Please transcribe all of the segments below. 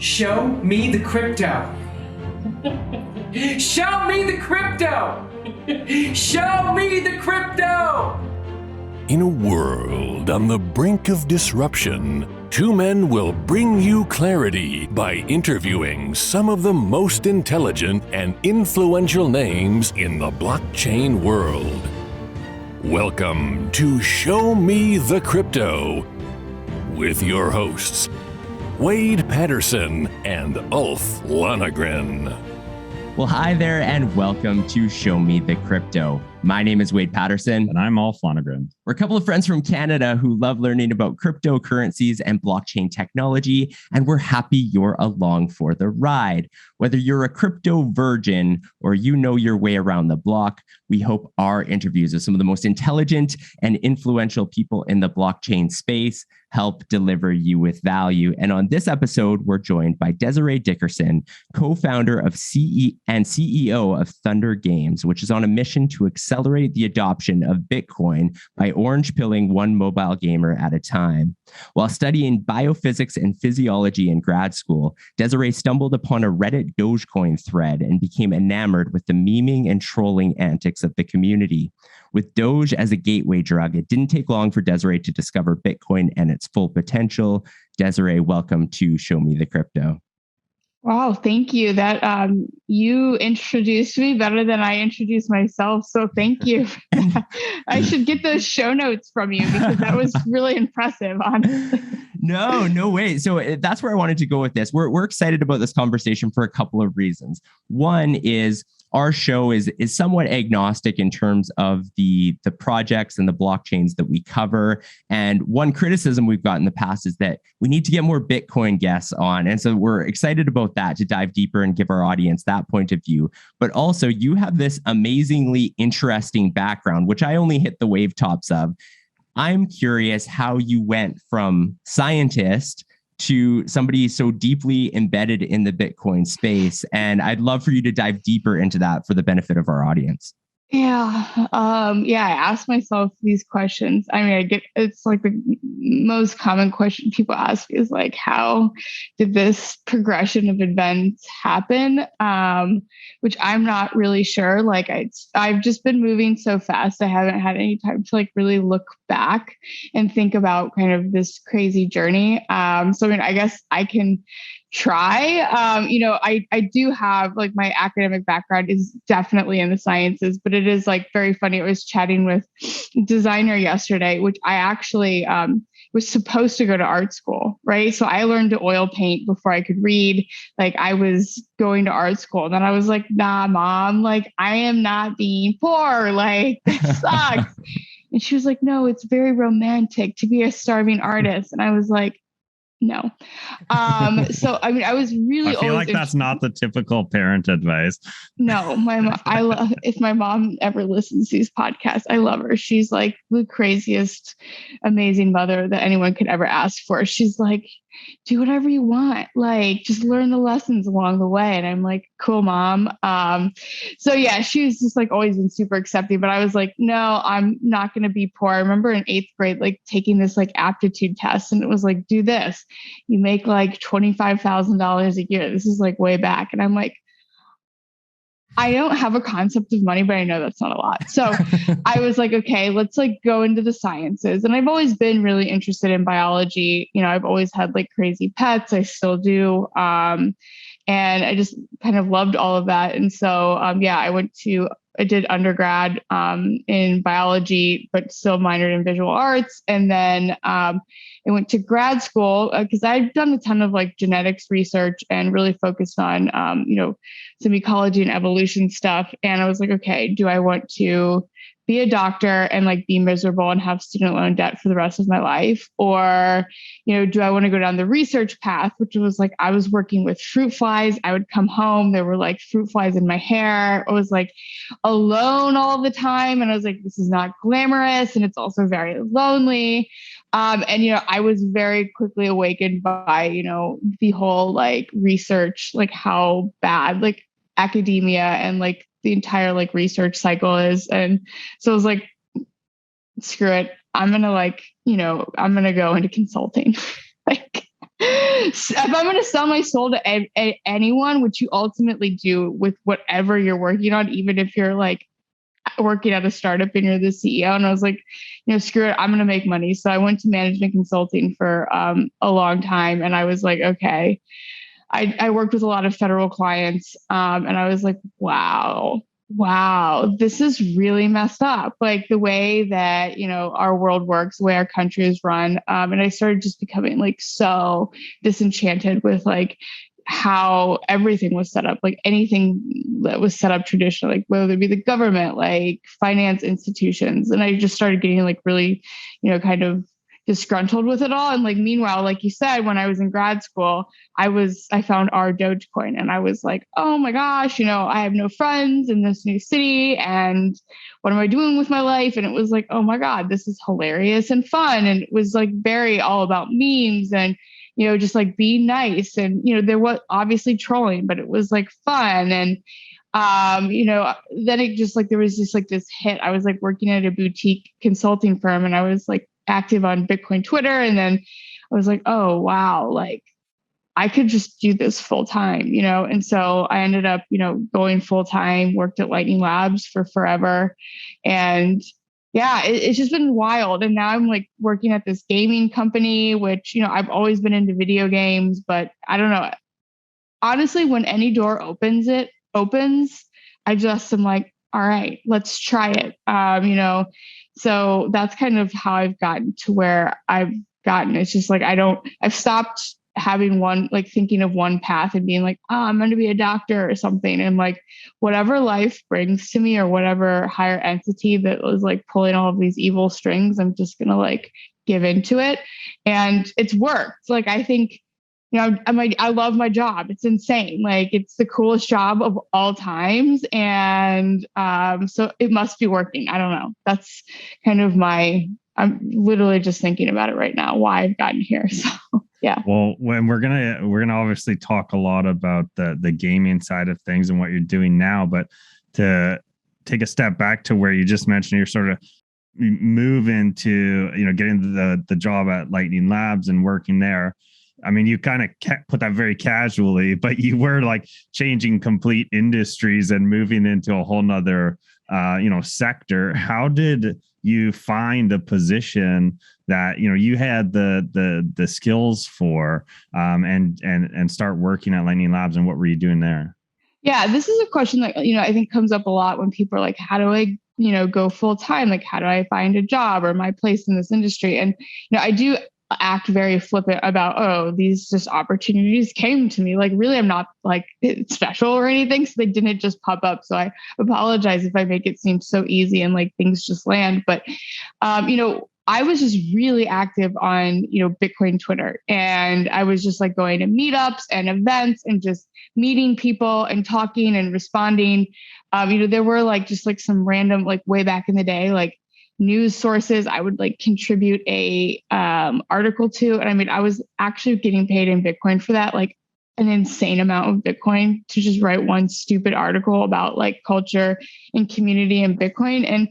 Show me the crypto. Show me the crypto. Show me the crypto. In a world on the brink of disruption, two men will bring you clarity by interviewing some of the most intelligent and influential names in the blockchain world. Welcome to Show Me the Crypto with your hosts, Wade Patterson and Ulf Lonergan. Well, hi there and welcome to Show Me the Crypto. My name is Wade Patterson. And I'm Ulf Lonergan. We're a couple of friends from Canada who love learning about cryptocurrencies and blockchain technology, and we're happy you're along for the ride. Whether you're a crypto virgin or you know your way around the block, we hope our interviews with some of the most intelligent and influential people in the blockchain space help deliver you with value. And on this episode, we're joined by Desiree Dickerson, co-founder of and CEO of THNDR Games, which is on a mission to accelerate the adoption of Bitcoin by orange pilling one mobile gamer at a time. While studying biophysics and physiology in grad school, Desiree stumbled upon a Reddit Dogecoin thread and became enamored with the memeing and trolling antics of the community. With Doge as a gateway drug, it didn't take long for Desiree to discover Bitcoin and its full potential. Desiree, welcome to Show Me the Crypto. Wow, thank you. That you introduced me better than I introduced myself. So thank you. I should get those show notes from you because that was really impressive, honestly. No way. So that's where I wanted to go with this. We're excited about this conversation for a couple of reasons. One is our show is somewhat agnostic in terms of the projects and the blockchains that we cover. And one criticism we've got in the past is that we need to get more Bitcoin guests on. And so we're excited about that to dive deeper and give our audience that point of view. But also you have this amazingly interesting background, which I only hit the wave tops of. I'm curious how you went from scientist to somebody so deeply embedded in the Bitcoin space. And I'd love for you to dive deeper into that for the benefit of our audience. Yeah. I ask myself these questions. I mean, it's like the most common question people ask is like, how did this progression of events happen? Which I'm not really sure. Like I've just been moving so fast. I haven't had any time to like really look back and think about kind of this crazy journey. So, I mean, I guess I can try. I do have like my academic background is definitely in the sciences, but it is like very funny. I was chatting with a designer yesterday, which I actually was supposed to go to art school, right? So I learned to oil paint before I could read. Like I was going to art school. And then I was like, nah, mom, like I am not being poor. Like this sucks. And she was like, no, it's very romantic to be a starving artist. And I was like, no. So, I mean, I was really I feel like that's not the typical parent advice. No, my mom, if my mom ever listens to these podcasts, I love her. She's like the craziest, amazing mother that anyone could ever ask for. She's like, do whatever you want. Like, just learn the lessons along the way. And I'm like, cool, mom. So yeah, she was just like always been super accepting, but I was like, no, I'm not going to be poor. I remember in 8th grade, like taking this like aptitude test and it was like, do this. You make like $25,000 a year. This is like way back. And I'm like, I don't have a concept of money, but I know that's not a lot. So I was like, okay, let's like go into the sciences. And I've always been really interested in biology. You know, I've always had like crazy pets. I still do. And I just kind of loved all of that. And so, I did undergrad in biology, but still minored in visual arts. And then I went to grad school because I've done a ton of like genetics research and really focused on, some ecology and evolution stuff. And I was like, okay, do I want to be a doctor and like be miserable and have student loan debt for the rest of my life? Or, do I want to go down the research path, which was like, I was working with fruit flies. I would come home, there were like fruit flies in my hair. I was like alone all the time. And I was like, this is not glamorous. And it's also very lonely. I was very quickly awakened by, the whole like research, like how bad like academia and like the entire like research cycle is. And so I was like, screw it. I'm going to I'm going to go into consulting. if I'm going to sell my soul to anyone, which you ultimately do with whatever you're working on, even if you're like working at a startup and you're the CEO. And I was like, screw it, I'm going to make money. So I went to management consulting for a long time. And I was like, okay, I worked with a lot of federal clients. And I was like, wow, this is really messed up. Like the way that, our world works, the way our country is run. And I started just becoming like so disenchanted with like how everything was set up, like anything that was set up traditionally, like whether it be the government, like finance institutions. And I just started getting like really, kind of disgruntled with it all. And like, meanwhile, like you said, when I was in grad school, I found our Dogecoin and I was like, oh my gosh, I have no friends in this new city. And what am I doing with my life? And it was like, oh my God, this is hilarious and fun. And it was like very all about memes and, just like be nice. And, there was obviously trolling, but it was like fun. And, then it just like, there was just like this hit. I was like working at a boutique consulting firm and I was like active on Bitcoin Twitter. And then I was like, oh, wow, like I could just do this full time, And so I ended up, going full time, worked at Lightning Labs for forever. And yeah, it's just been wild. And now I'm like working at this gaming company, which, I've always been into video games, but I don't know. Honestly, when any door opens, I just am like, all right, let's try it. So that's kind of how I've gotten to where I've gotten. It's just like, I've stopped having thinking of one path and being like, oh, I'm going to be a doctor or something. And like, whatever life brings to me or whatever higher entity that was like pulling all of these evil strings, I'm just going to like give into it. And it's worked. Like, I think, I love my job. It's insane. Like it's the coolest job of all times. And so it must be working. I don't know. That's kind of I'm literally just thinking about it right now, why I've gotten here. So yeah. Well, when we're gonna obviously talk a lot about the gaming side of things and what you're doing now, but to take a step back to where you just mentioned you're sort of move into, getting the job at Lightning Labs and working there. I mean, you kind of put that very casually, but you were like changing complete industries and moving into a whole nother, sector. How did you find a position that, you had the skills for, and start working at Lightning Labs? And what were you doing there? Yeah, this is a question that, I think comes up a lot when people are like, how do I, go full time? Like, how do I find a job or my place in this industry? And, I do act very flippant about, oh, these just opportunities came to me. Like, really, I'm not like special or anything. So they didn't just pop up. So I apologize if I make it seem so easy and like things just land. But, I was just really active on, Bitcoin Twitter. And I was just like going to meetups and events and just meeting people and talking and responding. There were like just like some random, like way back in the day, like news sources I would like contribute a article to. And I mean, I was actually getting paid in Bitcoin for that, like an insane amount of Bitcoin to just write one stupid article about like culture and community and Bitcoin. And,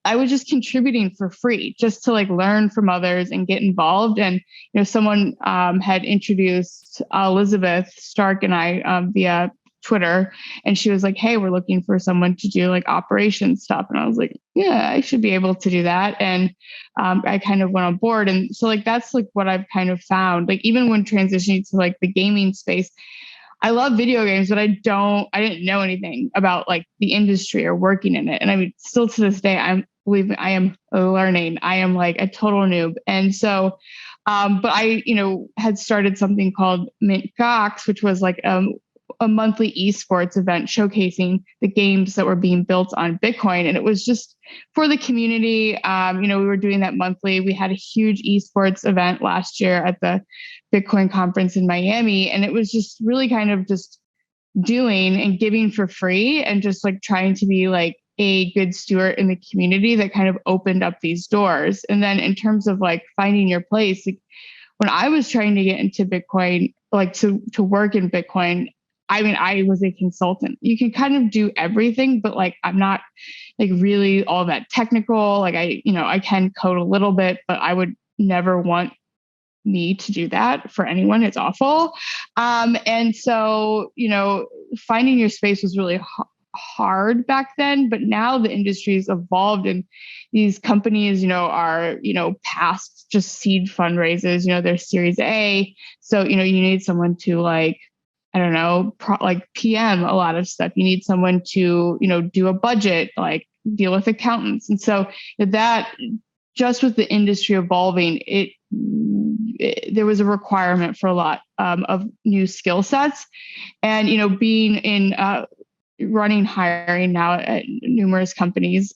I was just contributing for free just to like learn from others and get involved. And, someone had introduced Elizabeth Stark and I via Twitter, and she was like, hey, we're looking for someone to do like operations stuff. And I was like, yeah, I should be able to do that. And I kind of went on board. And so like, that's like what I've kind of found, like, even when transitioning to like the gaming space, I love video games, but I didn't know anything about like the industry or working in it. And I mean, still to this day, I am learning. I am like a total noob. And so, but I, had started something called Mint Gox, which was like, a monthly esports event showcasing the games that were being built on Bitcoin. And it was just for the community. We were doing that monthly. We had a huge esports event last year at the Bitcoin conference in Miami. And it was just really kind of just doing and giving for free and just like trying to be like a good steward in the community that kind of opened up these doors. And then in terms of like finding your place, like, when I was trying to get into Bitcoin, like to work in Bitcoin, I mean, I was a consultant. You can kind of do everything, but like, I'm not like really all that technical. Like I can code a little bit, but I would never want me to do that for anyone. It's awful. And so, finding your space was really hard back then, but now the industry's evolved and these companies, are, past just seed fundraisers, they're Series A. So, you need someone to like, I don't know, PM a lot of stuff. You need someone to, do a budget, like deal with accountants. And so that just with the industry evolving, there was a requirement for a lot of new skill sets. And, being in running hiring now at numerous companies,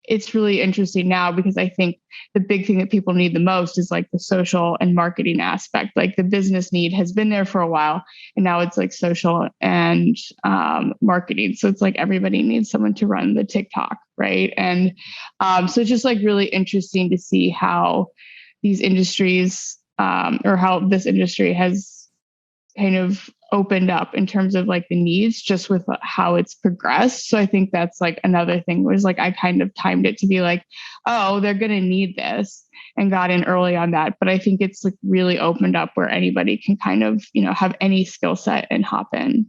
it's really interesting now because I think the big thing that people need the most is like the social and marketing aspect. Like the business need has been there for a while, and now it's like social and marketing. So it's like everybody needs someone to run the TikTok, right? And so it's just like really interesting to see how these industries or how this industry has kind of opened up in terms of like the needs just with how it's progressed. So I think that's like another thing was like, I kind of timed it to be like, oh, they're going to need this and got in early on that. But I think it's like really opened up where anybody can kind of, have any skill set and hop in.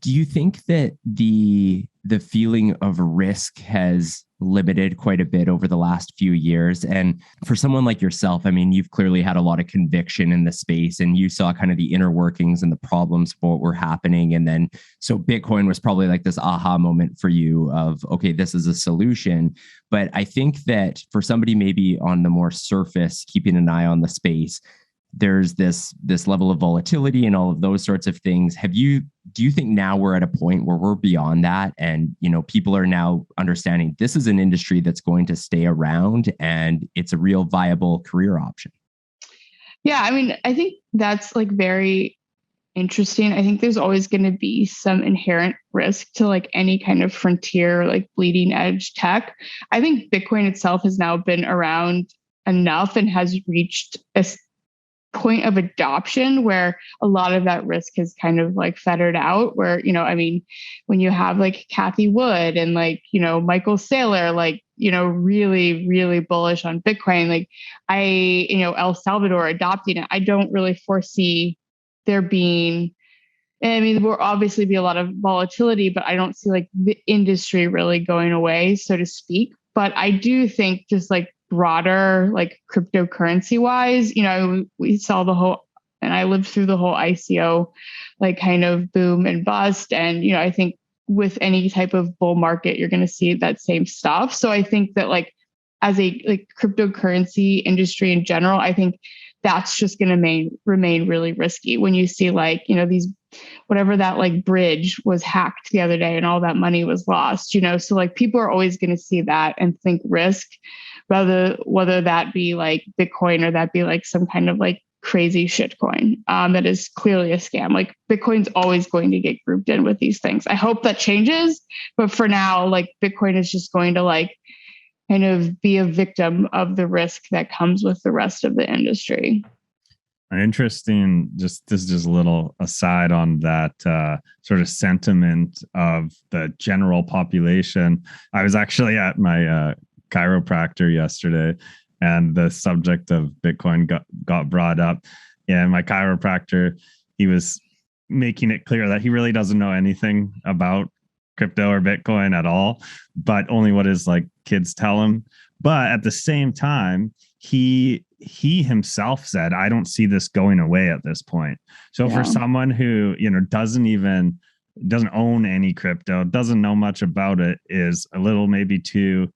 Do you think that the feeling of risk has limited quite a bit over the last few years? And for someone like yourself, I mean, you've clearly had a lot of conviction in the space and you saw kind of the inner workings and the problems for what were happening. And then, so Bitcoin was probably like this aha moment for you of, okay, this is a solution. But I think that for somebody maybe on the more surface, keeping an eye on the space, there's this level of volatility and all of those sorts of things. Do you think now we're at a point where we're beyond that and, people are now understanding this is an industry that's going to stay around and it's a real viable career option? Yeah. I mean, I think that's like very interesting. I think there's always going to be some inherent risk to like any kind of frontier, like bleeding edge tech. I think Bitcoin itself has now been around enough and has reached a point of adoption where a lot of that risk has kind of like fettered out where, when you have like Kathy Wood and like, Michael Saylor, like, really, really bullish on Bitcoin, like El Salvador adopting it, I don't really foresee there being, there will obviously be a lot of volatility, but I don't see like the industry really going away, so to speak. But I do think just like broader, like cryptocurrency wise, we saw and I lived through the whole ICO, like kind of boom and bust. And, I think with any type of bull market, you're going to see that same stuff. So I think that like as a like cryptocurrency industry in general, I think that's just going to remain really risky when you see like, these, whatever that like bridge was hacked the other day and all that money was lost, so like people are always going to see that and think risk, whether that be like Bitcoin or that be like some kind of like crazy shit coin that is clearly a scam. Like Bitcoin's always going to get grouped in with these things. I hope that changes, but for now, like Bitcoin is just going to like kind of be a victim of the risk that comes with the rest of the industry. Interesting. This is just a little aside on that sort of sentiment of the general population. I was actually at my chiropractor yesterday and the subject of Bitcoin got brought up. And my chiropractor, he was making it clear that he really doesn't know anything about crypto or Bitcoin at all, but only what his like kids tell him. But at the same time, he himself said, I don't see this going away at this point. So for someone who, doesn't own any crypto, doesn't know much about it, is a little maybe too,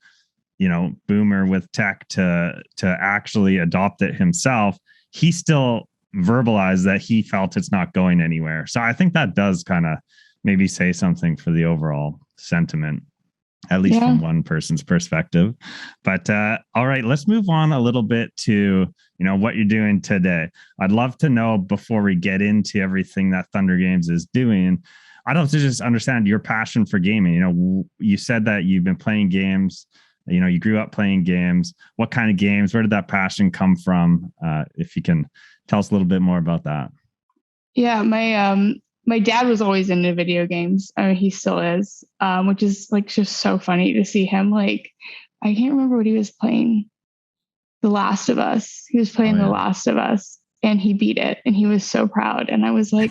boomer with tech to actually adopt it himself, he still verbalized that he felt it's not going anywhere. So I think that does kind of maybe say something for the overall sentiment, at least from one person's perspective. But all right, let's move on a little bit to, what you're doing today. I'd love to know, before we get into everything that Thunder Games is doing, I'd love to just understand your passion for gaming. You said that you've been playing games, you grew up playing games. What kind of games? Where did that passion come from? If you can tell us a little bit more about that. Yeah, my dad was always into video games. I mean, he still is, which is like just so funny to see him. Like, I can't remember what he was playing The Last of Us. He was playing The Last of Us and he beat it and he was so proud. And I was like,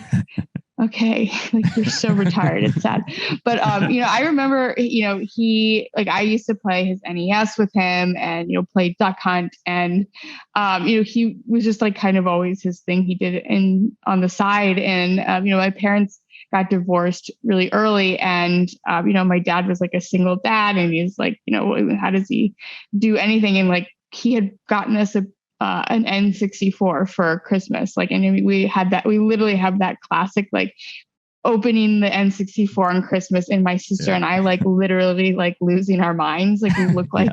okay, like you're so retired. It's sad. But, I remember, I used to play his NES with him and, play Duck Hunt. And, he was just like kind of always his thing. He did it on the side. And, my parents got divorced really early. And, my dad was like a single dad and he's like, how does he do anything? And like, he had gotten us an N64 for Christmas. Like, and we literally have that classic, like opening the N64 on Christmas and my sister and I like literally like losing our minds. Like we look like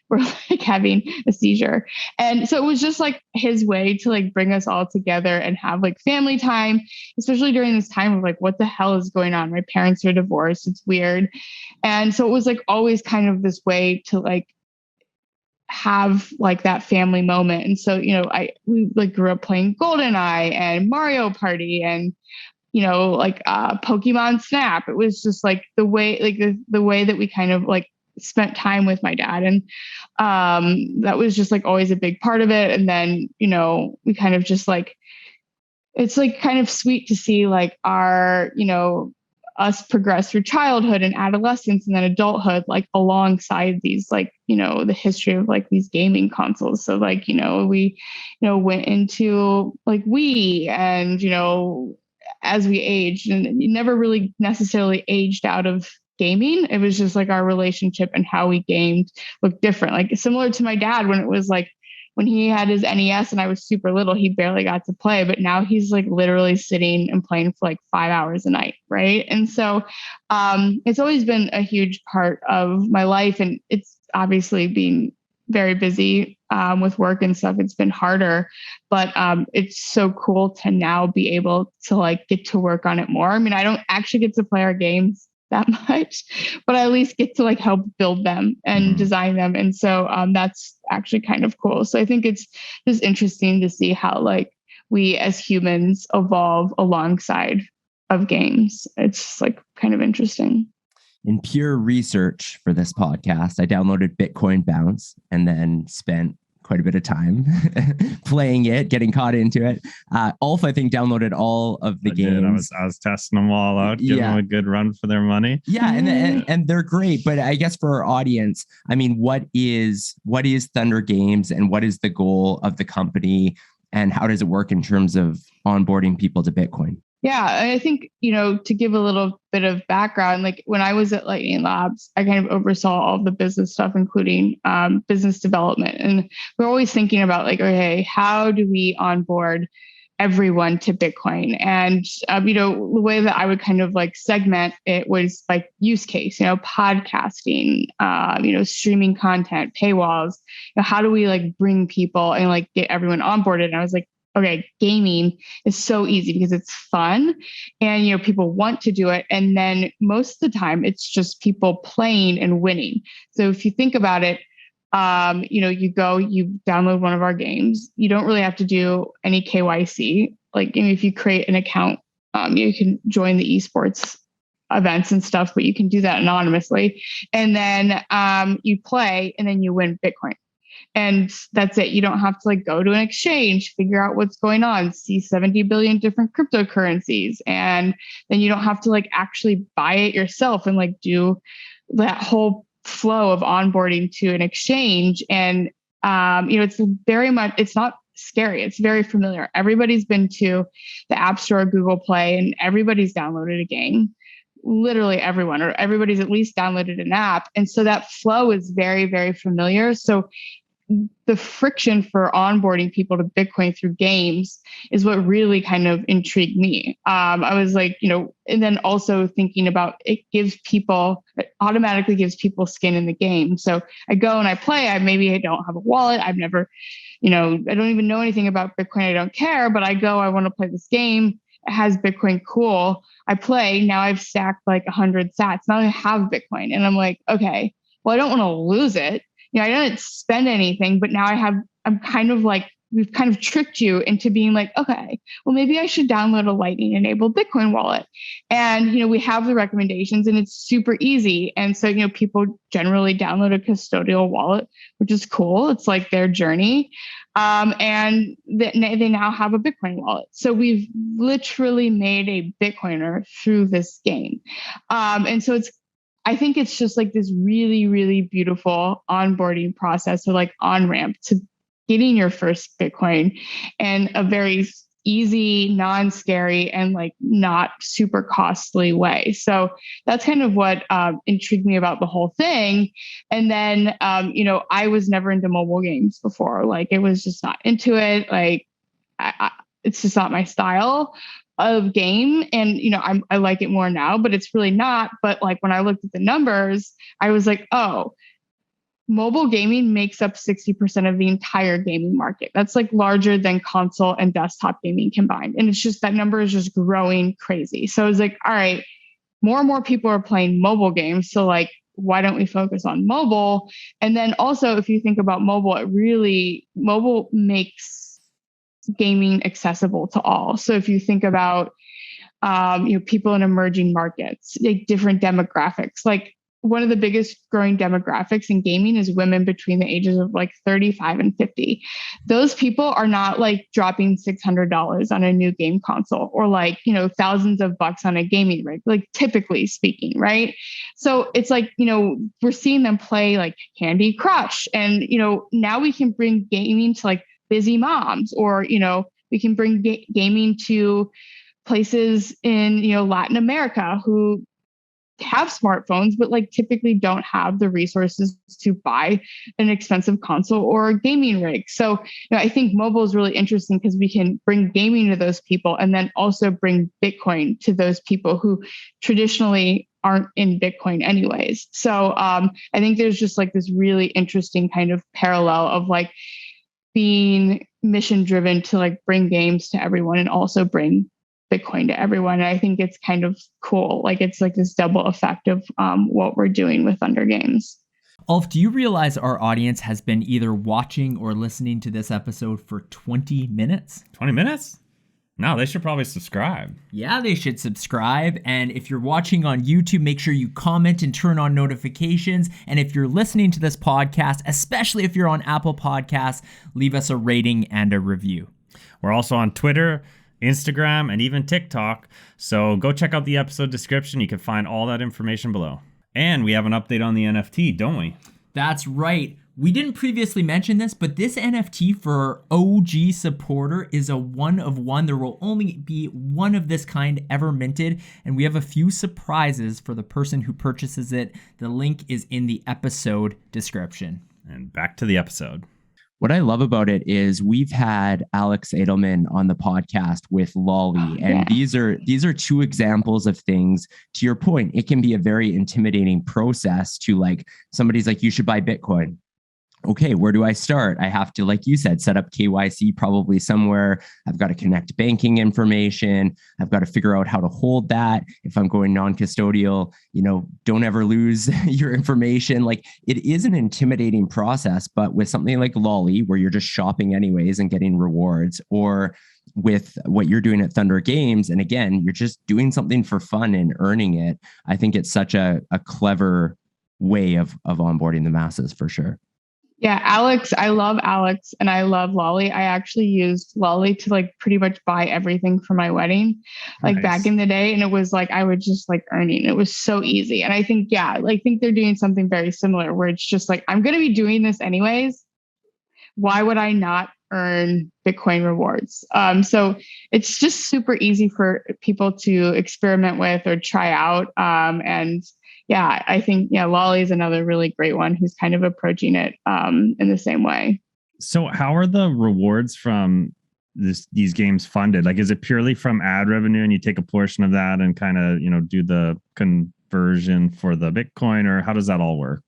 we're like having a seizure. And so it was just like his way to like bring us all together and have like family time, especially during this time of like, what the hell is going on? My parents are divorced. It's weird. And so it was like always kind of this way to like have like that family moment. And so, we like grew up playing GoldenEye and Mario Party and, Pokemon Snap. It was just like the way, like the way that we kind of like spent time with my dad. And that was just like always a big part of it. And then, we kind of just like, it's like kind of sweet to see like our, us progress through childhood and adolescence and then adulthood, like alongside these, like, the history of like these gaming consoles. So like, we, went into like Wii and, as we aged and you never really necessarily aged out of gaming. It was just like our relationship and how we gamed looked different. Like similar to my dad when it was like, when he had his NES and I was super little, he barely got to play, but now he's like literally sitting and playing for like 5 hours a night. Right. And so it's always been a huge part of my life. And it's obviously being very busy with work and stuff. It's been harder, but it's so cool to now be able to like get to work on it more. I mean, I don't actually get to play our games that much, but I at least get to like help build them and design them. And so that's actually kind of cool. So I think it's just interesting to see how like we as humans evolve alongside of games. It's like kind of interesting. In pure research for this podcast, I downloaded Bitcoin Bounce and then spent quite a bit of time playing it, getting caught into it. Ulf, I think, downloaded all of the games. I was testing them all out, giving them a good run for their money. Yeah, and they're great. But I guess for our audience, I mean, what is Thunder Games and what is the goal of the company and how does it work in terms of onboarding people to Bitcoin? Yeah, I think, to give a little bit of background, like when I was at Lightning Labs, I kind of oversaw all the business stuff, including business development. And we're always thinking about like, okay, how do we onboard everyone to Bitcoin? And, the way that I would kind of like segment it was like use case, podcasting, streaming content, paywalls. How do we like bring people and like get everyone onboarded? And I was like, okay, gaming is so easy because it's fun and, people want to do it. And then most of the time it's just people playing and winning. So if you think about it, you download one of our games. You don't really have to do any KYC. Like if you create an account, you can join the esports events and stuff, but you can do that anonymously. And then you play and then you win Bitcoin. And that's it. You don't have to like go to an exchange, figure out what's going on, see 70 billion different cryptocurrencies. And then you don't have to like actually buy it yourself and like do that whole flow of onboarding to an exchange. And, it's very much, it's not scary. It's very familiar. Everybody's been to the App Store, Google Play, and everybody's downloaded a game. Literally everyone, or everybody's at least downloaded an app. And so that flow is very, very familiar. So the friction for onboarding people to Bitcoin through games is what really kind of intrigued me. I was like, and then also thinking about it automatically gives people skin in the game. So I go and I play, I don't have a wallet. I've never, I don't even know anything about Bitcoin. I don't care, but I want to play this game. It has Bitcoin. Cool. I play. Now I've stacked like 100 sats. Now I have Bitcoin. And I'm like, okay, well, I don't want to lose it. I didn't spend anything, but now I'm kind of like we've kind of tricked you into being like, okay, well, maybe I should download a Lightning enabled Bitcoin wallet. And, we have the recommendations and it's super easy. And so, people generally download a custodial wallet, which is cool. It's like their journey. And they now have a Bitcoin wallet. So we've literally made a Bitcoiner through this game. And so I think it's just like this really, really beautiful onboarding process or like on-ramp to getting your first Bitcoin, and a very easy, non-scary, and like not super costly way. So that's kind of what intrigued me about the whole thing. And then, I was never into mobile games before. Like it was just not into it. Like it's just not my style of game. And, I like it more now, but it's really not. But like when I looked at the numbers, I was like, oh, mobile gaming makes up 60% of the entire gaming market. That's like larger than console and desktop gaming combined. And it's just that number is just growing crazy. So I was like, all right, more and more people are playing mobile games. So like, why don't we focus on mobile? And then also, if you think about mobile, mobile makes gaming accessible to all. So if you think about, people in emerging markets, like different demographics, like one of the biggest growing demographics in gaming is women between the ages of like 35 and 50. Those people are not like dropping $600 on a new game console or like, thousands of bucks on a gaming rig, like typically speaking, right? So it's like, we're seeing them play like Candy Crush. And, now we can bring gaming to like busy moms, or, we can bring gaming to places in, Latin America who have smartphones, but like typically don't have the resources to buy an expensive console or a gaming rig. So, I think mobile is really interesting because we can bring gaming to those people and then also bring Bitcoin to those people who traditionally aren't in Bitcoin anyways. So I think there's just like this really interesting kind of parallel of like being mission driven to like bring games to everyone and also bring Bitcoin to everyone. And I think it's kind of cool. Like it's like this double effect of what we're doing with Thunder Games. Ulf, do you realize our audience has been either watching or listening to this episode for 20 minutes? 20 minutes? No, they should probably subscribe. Yeah, they should subscribe. And if you're watching on YouTube, make sure you comment and turn on notifications. And if you're listening to this podcast, especially if you're on Apple Podcasts, leave us a rating and a review. We're also on Twitter, Instagram, and even TikTok. So go check out the episode description. You can find all that information below. And we have an update on the NFT, don't we? That's right. We didn't previously mention this, but this NFT for OG supporter is a one of one. There will only be one of this kind ever minted, and we have a few surprises for the person who purchases it. The link is in the episode description. And back to the episode. What I love about it is we've had Alex Edelman on the podcast with Lolly, and these are two examples of things. To your point, it can be a very intimidating process to like, somebody's like, you should buy Bitcoin. Okay, where do I start? I have to, like you said, set up KYC probably somewhere. I've got to connect banking information. I've got to figure out how to hold that. If I'm going non-custodial, don't ever lose your information. Like it is an intimidating process, but with something like Lolly, where you're just shopping anyways and getting rewards, or with what you're doing at Thunder Games, and again, you're just doing something for fun and earning it. I think it's such a clever way of onboarding the masses for sure. Yeah, Alex, I love Alex and I love Lolly. I actually used Lolly to like pretty much buy everything for my wedding, like back in the day. And it was like, I was just like earning. It was so easy. And I think, I think they're doing something very similar where it's just like, I'm going to be doing this anyways. Why would I not earn Bitcoin rewards? So it's just super easy for people to experiment with or try out. And I think, Lolly is another really great one who's kind of approaching it in the same way. So how are the rewards from these games funded? Like, is it purely from ad revenue and you take a portion of that and kind of, do the conversion for the Bitcoin, or how does that all work?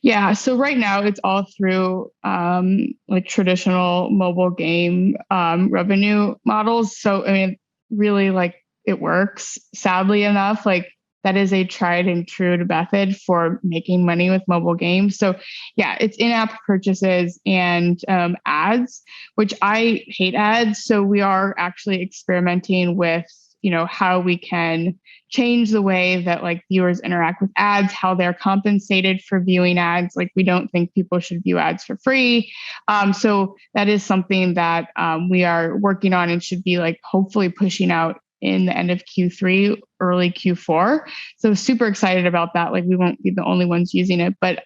Yeah. So right now it's all through like traditional mobile game revenue models. So, I mean, really like it works, sadly enough, like that is a tried and true method for making money with mobile games. So yeah, it's in-app purchases and ads, which I hate ads. So we are actually experimenting with, how we can change the way that like viewers interact with ads, how they're compensated for viewing ads. Like we don't think people should view ads for free. So that is something that we are working on and should be like hopefully pushing out in the end of Q3, early Q4. So super excited about that. Like we won't be the only ones using it, but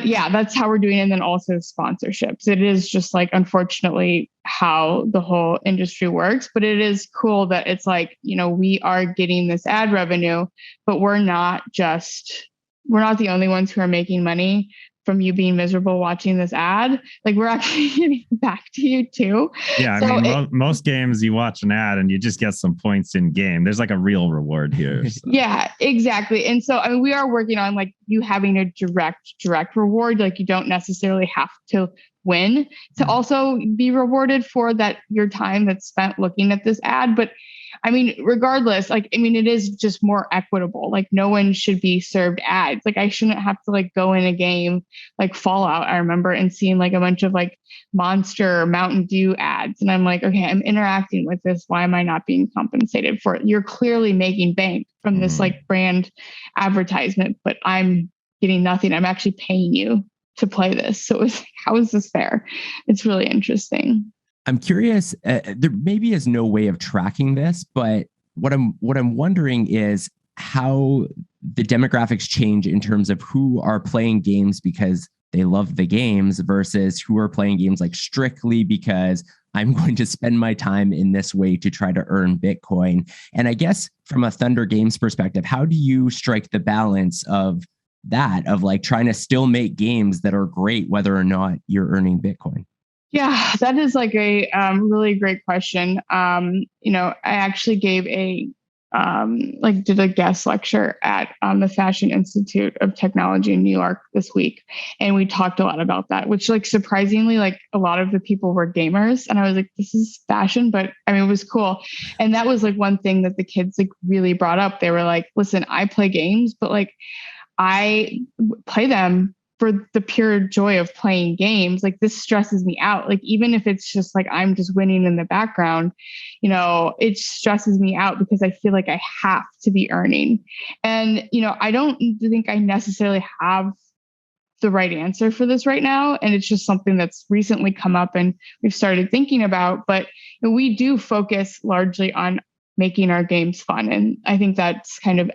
yeah, that's how we're doing it. And then also sponsorships. It is just like, unfortunately, how the whole industry works. But it is cool that it's like, we are getting this ad revenue, but we're not the only ones who are making money from you being miserable watching this ad. Like we're actually getting back to you too. Yeah, I mean, most games you watch an ad and you just get some points in game. There's like a real reward here. So. Yeah, exactly. And so I mean, we are working on like you having a direct reward. Like you don't necessarily have to win to also be rewarded for that your time that's spent looking at this ad. But I mean, regardless, it is just more equitable. Like no one should be served ads. Like I shouldn't have to like go in a game like Fallout, I remember, and seeing like a bunch of like Monster or Mountain Dew ads. And I'm like, okay, I'm interacting with this. Why am I not being compensated for it? You're clearly making bank from this like brand advertisement, but I'm getting nothing. I'm actually paying you to play this. So how is this fair? It's really interesting. I'm curious, there maybe is no way of tracking this, but what I'm wondering is how the demographics change in terms of who are playing games because they love the games versus who are playing games like strictly because I'm going to spend my time in this way to try to earn Bitcoin. And I guess from a Thunder Games perspective, how do you strike the balance of that, of like trying to still make games that are great, whether or not you're earning Bitcoin? Yeah, that is like a really great question. I actually gave did a guest lecture at the Fashion Institute of Technology in New York this week. And we talked a lot about that, which like surprisingly, like a lot of the people were gamers. And I was like, this is fashion, but I mean, it was cool. And that was like one thing that the kids like really brought up. They were like, listen, I play games, but like I play them for the pure joy of playing games. Like this stresses me out. Like, even if it's just like, I'm just winning in the background, it stresses me out because I feel like I have to be earning. And, I don't think I necessarily have the right answer for this right now. And it's just something that's recently come up and we've started thinking about, but we do focus largely on making our games fun. And I think that's kind of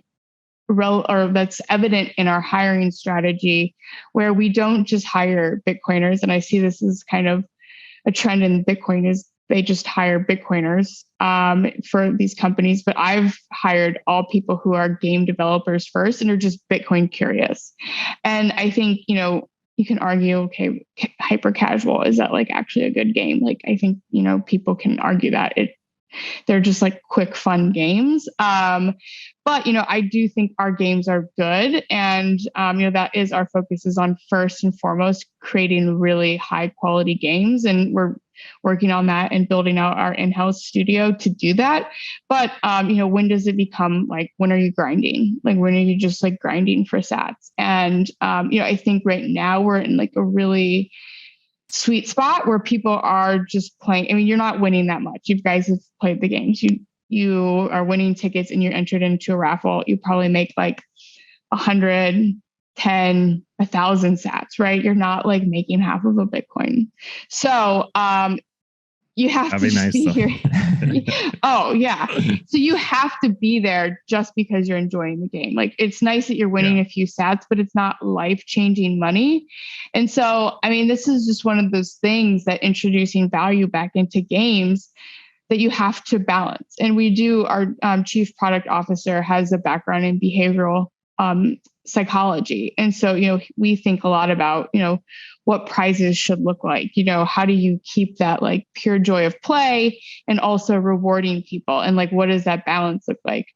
that's evident in our hiring strategy, where we don't just hire Bitcoiners. And I see this as kind of a trend in Bitcoin is they just hire Bitcoiners for these companies. But I've hired all people who are game developers first and are just Bitcoin curious. And I think, you can argue, okay, hyper casual, is that like actually a good game? Like, I think, people can argue that they're just like quick, fun games. But, I do think our games are good. And, that is our focus is on first and foremost, creating really high quality games. And we're working on that and building out our in-house studio to do that. But, when does it become like, when are you grinding? Like, when are you just like grinding for sats? And, I think right now we're in like a really sweet spot where people are just playing. I mean, you're not winning that much. You guys have played the games. You are winning tickets and you're entered into a raffle. You probably make like 110, 1,000 sats, right? You're not like making half of a Bitcoin. So, you have That'd to be be nice, here. Oh yeah. So you have to be there just because you're enjoying the game. Like, it's nice that you're winning a few sats, but it's not life-changing money. And so, I mean, this is just one of those things that introducing value back into games that you have to balance. And we do, our chief product officer has a background in behavioral psychology. And so, we think a lot about, what prizes should look like, how do you keep that like pure joy of play and also rewarding people? And like, what does that balance look like?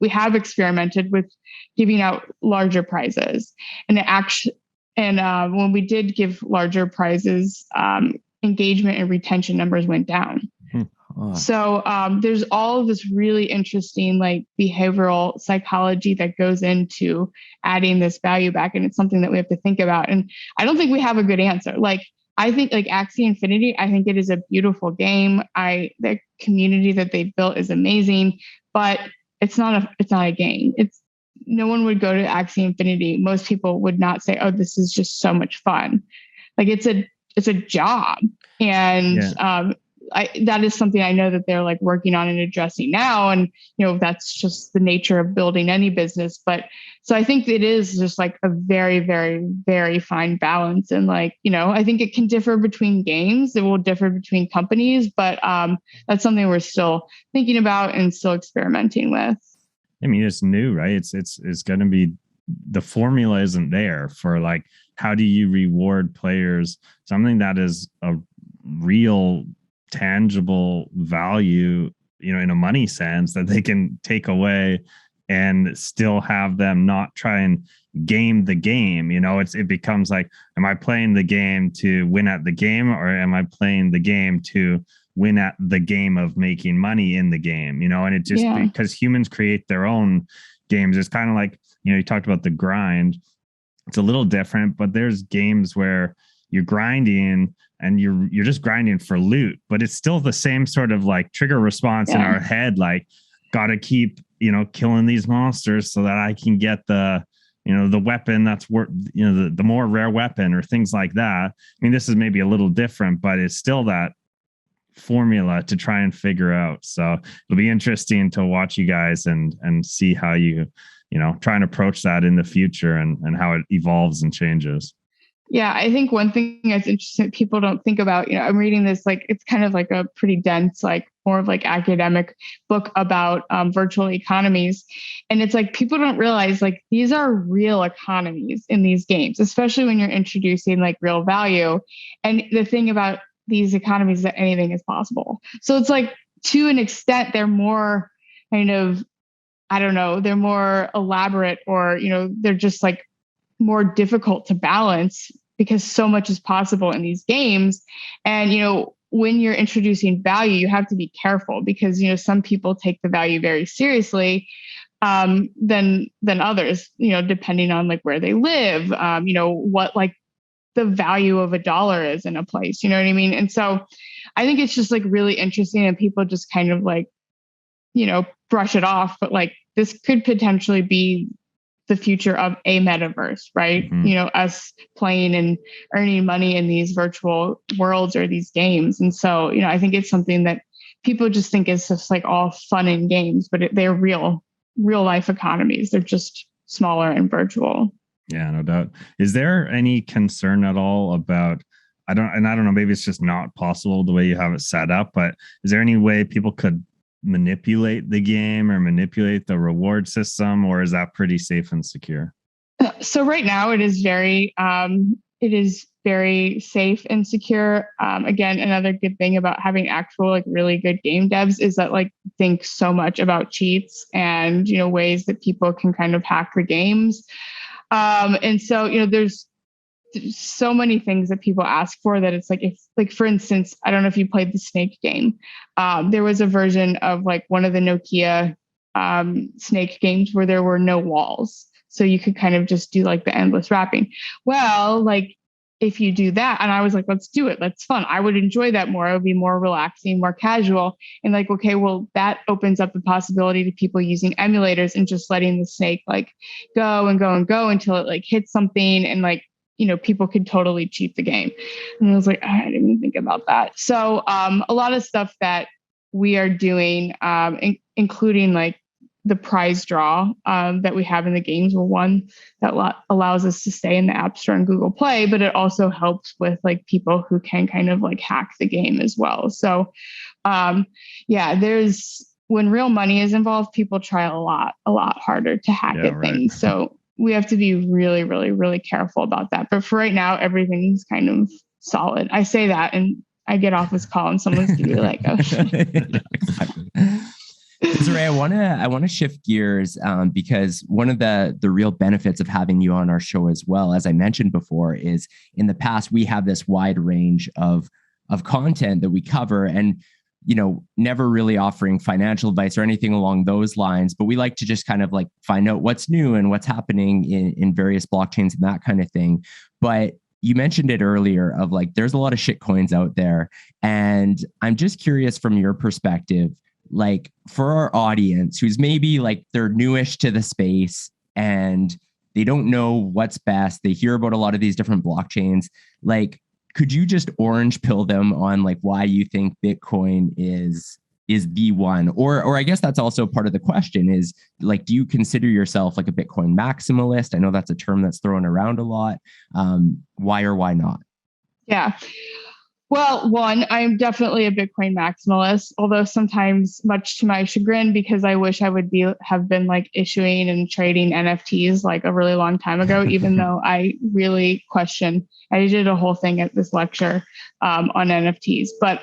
We have experimented with giving out larger prizes and when we did give larger prizes, engagement and retention numbers went down. So there's all of this really interesting like behavioral psychology that goes into adding this value back. And it's something that we have to think about. And I don't think we have a good answer. Like, I think like Axie Infinity, I think it is a beautiful game. The community that they've built is amazing, but it's not a game. No one would go to Axie Infinity. Most people would not say, "Oh, this is just so much fun." Like it's a job. And that is something I know that they're like working on and addressing now. And, that's just the nature of building any business. But so I think it is just like a very, very, very fine balance. And like, I think it can differ between games. It will differ between companies, but that's something we're still thinking about and still experimenting with. I mean, it's new, right? It's going to be, the formula isn't there for like, how do you reward players something that is a real tangible value, in a money sense that they can take away and still have them not try and game the game. It becomes like, am I playing the game to win at the game, or am I playing the game to win at the game of making money in the game? And it just, because humans create their own games. It's kind of like, you talked about the grind. It's a little different, but there's games where you're grinding and you're just grinding for loot, but it's still the same sort of like trigger response in our head. Like, gotta keep, killing these monsters so that I can get the weapon that's worth, the more rare weapon or things like that. I mean, this is maybe a little different, but it's still that formula to try and figure out. So it'll be interesting to watch you guys and see how you try and approach that in the future and how it evolves and changes. Yeah, I think one thing that's interesting people don't think about, I'm reading this, like, it's kind of like a pretty dense, like more of like academic book about virtual economies. And it's like, people don't realize like these are real economies in these games, especially when you're introducing like real value. And the thing about these economies is that anything is possible. So it's like, to an extent, they're more kind of, I don't know, they're more elaborate, or, they're just like more difficult to balance because so much is possible in these games. And, when you're introducing value, you have to be careful because, some people take the value very seriously than others, depending on like where they live, what like the value of $1 is in a place, you know what I mean? And so I think it's just like really interesting, and people just kind of like, brush it off, but like this could potentially be the future of a metaverse, right? Mm-hmm. Us playing and earning money in these virtual worlds or these games. And so, I think it's something that people just think is just like all fun and games, but they're real life economies. They're just smaller and virtual. Yeah, no doubt. Is there any concern at all about, I don't know, maybe it's just not possible the way you have it set up, but is there any way people could manipulate the game or manipulate the reward system, or is that pretty safe and secure? So right now it is very safe and secure. Again, another good thing about having actual like really good game devs is that like think so much about cheats and ways that people can kind of hack the games. And so there's so many things that people ask for that it's like, if like, for instance, I don't know if you played the Snake game. There was a version of like one of the Nokia Snake games where there were no walls. So you could kind of just do like the endless wrapping. Well, like if you do that, and I was like, let's do it. That's fun. I would enjoy that more. It would be more relaxing, more casual. And like, okay, well, that opens up the possibility to people using emulators and just letting the snake like go and go and go until it like hits something, and like, people could totally cheat the game. And I was like, I didn't even think about that. So a lot of stuff that we are doing, including like the prize draw that we have in the games, were one that allows us to stay in the App Store and Google Play, but it also helps with like people who can kind of like hack the game as well. So when real money is involved, people try a lot harder to hack at things. So we have to be really, really, really careful about that. But for right now, everything's kind of solid. I say that and I get off this call and someone's gonna be like, oh shit. Desiree, I want to shift gears because one of the real benefits of having you on our show as well, as I mentioned before, is in the past we have this wide range of content that we cover, and never really offering financial advice or anything along those lines, but we like to just kind of like find out what's new and what's happening in various blockchains and that kind of thing. But you mentioned it earlier of like, there's a lot of shit coins out there. And I'm just curious from your perspective, like for our audience who's maybe like they're newish to the space and they don't know what's best. They hear about a lot of these different blockchains. Like, could you just orange pill them on like why you think Bitcoin is the one? Or I guess that's also part of the question is like, do you consider yourself like a Bitcoin maximalist? I know that's a term that's thrown around a lot. Why or why not? Yeah. Well, one, I'm definitely a Bitcoin maximalist, although sometimes much to my chagrin, because I wish I would have been like issuing and trading NFTs like a really long time ago, even though I really question. I did a whole thing at this lecture on NFTs, but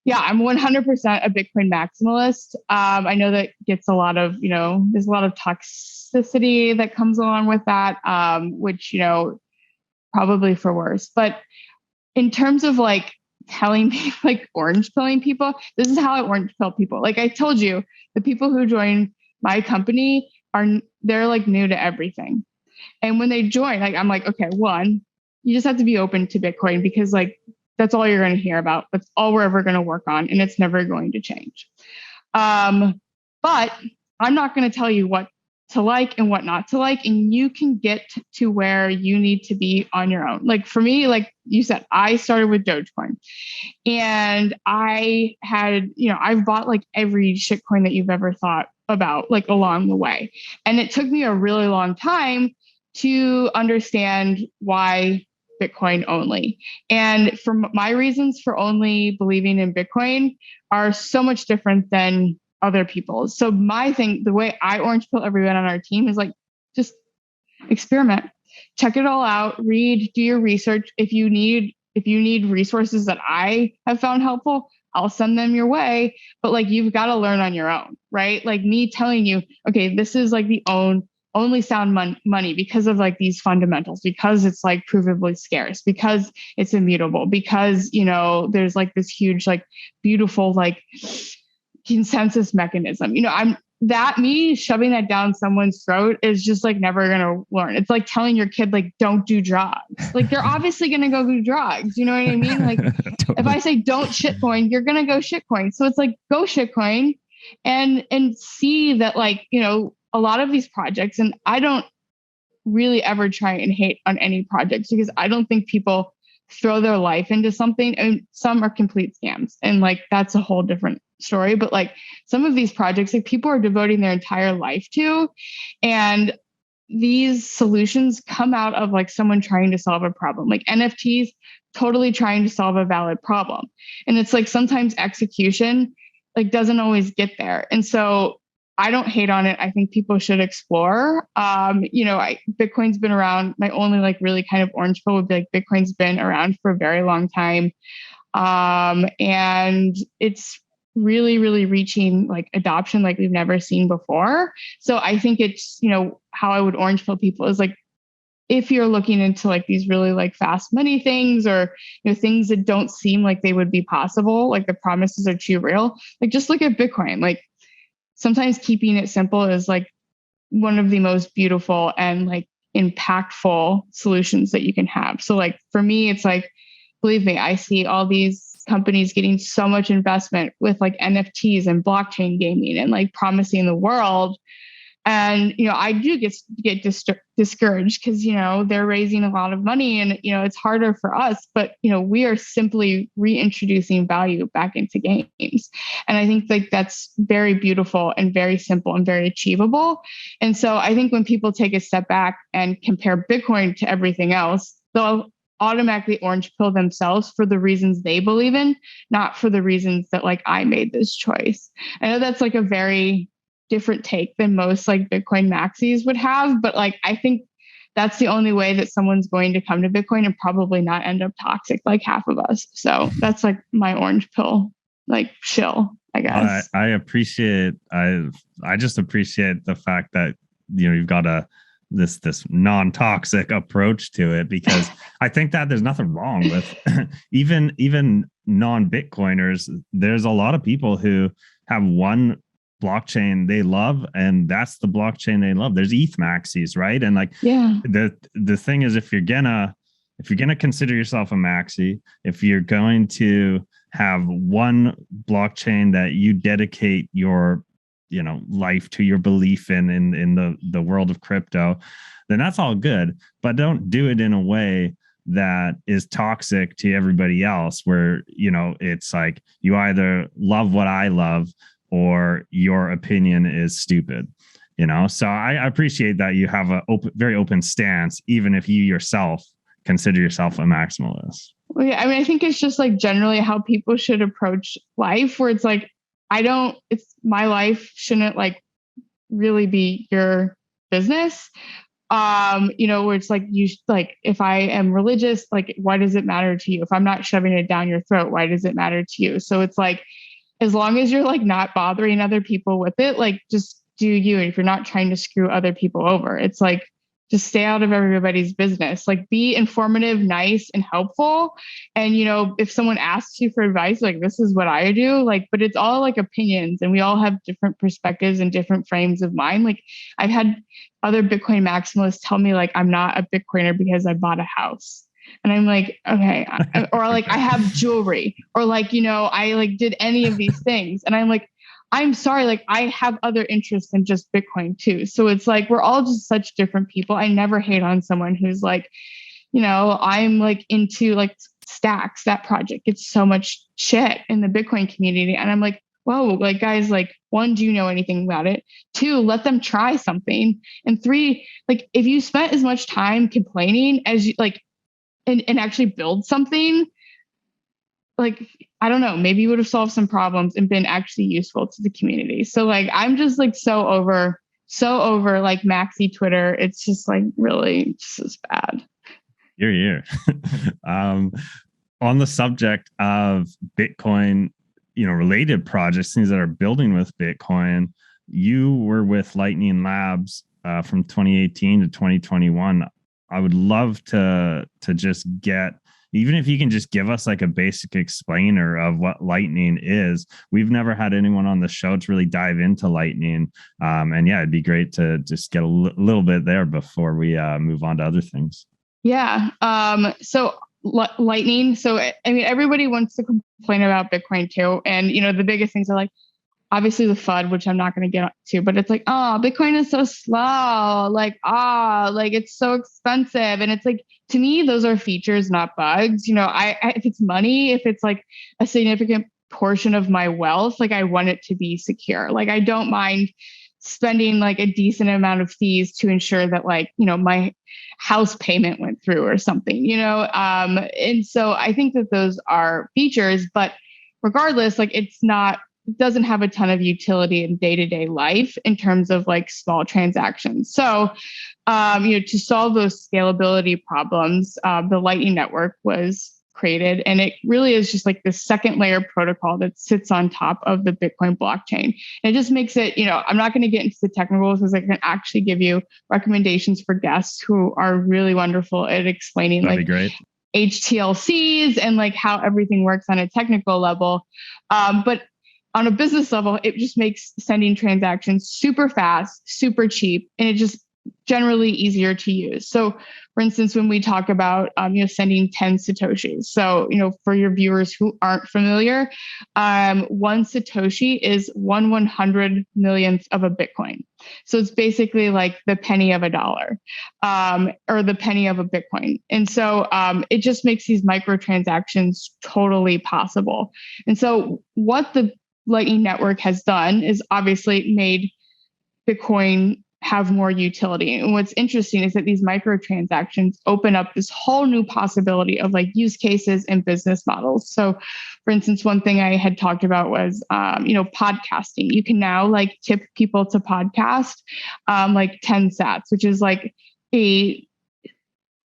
yeah, I'm 100% a Bitcoin maximalist. I know that gets a lot of, there's a lot of toxicity that comes along with that, which, probably for worse. But in terms of like telling me, like orange pilling people, this is how I orange pill people. Like I told you, the people who join my company they're like new to everything. And when they join, like, I'm like, okay, one, you just have to be open to Bitcoin because like, that's all you're going to hear about. That's all we're ever going to work on. And it's never going to change. But I'm not going to tell you what to like and what not to like. And you can get to where you need to be on your own. Like for me, like you said, I started with Dogecoin and I had, I've bought like every shitcoin that you've ever thought about like along the way. And it took me a really long time to understand why Bitcoin only. And for my reasons for only believing in Bitcoin are so much different than other people's. So my thing, the way I orange pill everyone on our team is like, just experiment, check it all out, read, do your research. If you need resources that I have found helpful, I'll send them your way. But like, you've got to learn on your own, right? Like me telling you, okay, this is like the only sound money because of like these fundamentals, because it's like provably scarce, because it's immutable, because, there's like this huge, like beautiful, like consensus mechanism. Me shoving that down someone's throat is just like never going to learn. It's like telling your kid, like, don't do drugs. Like they're obviously going to go do drugs. You know what I mean? Like Totally. if I say don't shitcoin, you're going to go shitcoin. So it's like, go shitcoin and see that like, a lot of these projects, and I don't really ever try and hate on any projects because I don't think people throw their life into something, and some are complete scams. And like, that's a whole different story. But like some of these projects, like people are devoting their entire life to, and these solutions come out of like someone trying to solve a problem, like NFTs, totally trying to solve a valid problem. And it's like, sometimes execution like doesn't always get there. And so I don't hate on it. I think people should explore. Bitcoin's been around. My only like really kind of orange pill would be like Bitcoin's been around for a very long time. And it's really, really reaching like adoption like we've never seen before. So I think it's, how I would orange pill people is like, if you're looking into like these really like fast money things or, things that don't seem like they would be possible, like the promises are too real, like just look at Bitcoin. Like, sometimes keeping it simple is like one of the most beautiful and like impactful solutions that you can have. So like for me, it's like, believe me, I see all these companies getting so much investment with like NFTs and blockchain gaming and like promising the world. And, I do get discouraged because, they're raising a lot of money and, it's harder for us, but, we are simply reintroducing value back into games. And I think like that's very beautiful and very simple and very achievable. And so I think when people take a step back and compare Bitcoin to everything else, they'll automatically orange pill themselves for the reasons they believe in, not for the reasons that like I made this choice. I know that's like a very different take than most like Bitcoin maxis would have, but like I think that's the only way that someone's going to come to Bitcoin and probably not end up toxic like half of us. So that's like my orange pill like shill, I guess. I appreciate I just appreciate the fact that you've got this non-toxic approach to it, because I think that there's nothing wrong with even non-Bitcoiners, there's a lot of people who have one blockchain they love, and that's the blockchain they love. There's ETH maxis, right? And like, Yeah. The thing is, if you're gonna consider yourself a maxi, if you're going to have one blockchain that you dedicate your life to, your belief in the world of crypto, then that's all good. But don't do it in a way that is toxic to everybody else, where it's like you either love what I love or your opinion is stupid. So I appreciate that you have a very open stance, even if you yourself consider yourself a maximalist. Well, yeah, I mean, I think it's just like generally how people should approach life, where it's like, it's my life shouldn't like really be your business. Where it's like, if I am religious, like, why does it matter to you? If I'm not shoving it down your throat, why does it matter to you? So it's like, as long as you're like not bothering other people with it, like just do you. If you're not trying to screw other people over, it's like, just stay out of everybody's business. Like, be informative, nice, and helpful. And, if someone asks you for advice, like, this is what I do, like, but it's all like opinions, and we all have different perspectives and different frames of mind. Like, I've had other Bitcoin maximalists tell me, like, I'm not a Bitcoiner because I bought a house. And I'm like, okay. Or like, I have jewelry, or like, I like did any of these things. And I'm like, I'm sorry, like, I have other interests than just Bitcoin too. So it's like, we're all just such different people. I never hate on someone who's like, I'm like into like Stacks, that project gets so much shit in the Bitcoin community. And I'm like, whoa, like, guys, like, one, do you know anything about it? Two, let them try something. And three, like, if you spent as much time complaining as you like, and actually build something, like, I don't know, maybe you would have solved some problems and been actually useful to the community. So like, I'm just like so over like maxi Twitter. It's just like really just bad. You're on the subject of Bitcoin, related projects, things that are building with Bitcoin. You were with Lightning Labs from 2018 to 2021. I would love to just get, even if you can just give us like a basic explainer of what Lightning is. We've never had anyone on the show to really dive into Lightning. And yeah, it'd be great to just get a little bit there before we move on to other things. Yeah. So Lightning. So, I mean, everybody wants to complain about Bitcoin too. And, the biggest things are like, obviously the FUD, which I'm not going to get to, but it's like, oh, Bitcoin is so slow. Like, like it's so expensive. And it's like, to me, those are features, not bugs. If it's money, if it's like a significant portion of my wealth, like I want it to be secure. Like, I don't mind spending like a decent amount of fees to ensure that like, my house payment went through or something, and so I think that those are features, but regardless, like it doesn't have a ton of utility in day-to-day life in terms of like small transactions. So, to solve those scalability problems, the Lightning Network was created, and it really is just like the second layer protocol that sits on top of the Bitcoin blockchain. And it just makes it, I'm not going to get into the technicals because I can actually give you recommendations for guests who are really wonderful at explaining That'd be great. HTLCs and like how everything works on a technical level. But on a business level, it just makes sending transactions super fast, super cheap, and it just generally easier to use. So for instance, when we talk about, sending 10 Satoshis. So, for your viewers who aren't familiar, one Satoshi is 1/100 millionth of a Bitcoin. So it's basically like the penny of a dollar, or the penny of a Bitcoin. And so it just makes these microtransactions totally possible. And so what the Lightning Network has done is obviously made Bitcoin have more utility. And what's interesting is that these microtransactions open up this whole new possibility of like use cases and business models. So for instance, one thing I had talked about was, podcasting. You can now like tip people to podcast, like 10 sats, which is like a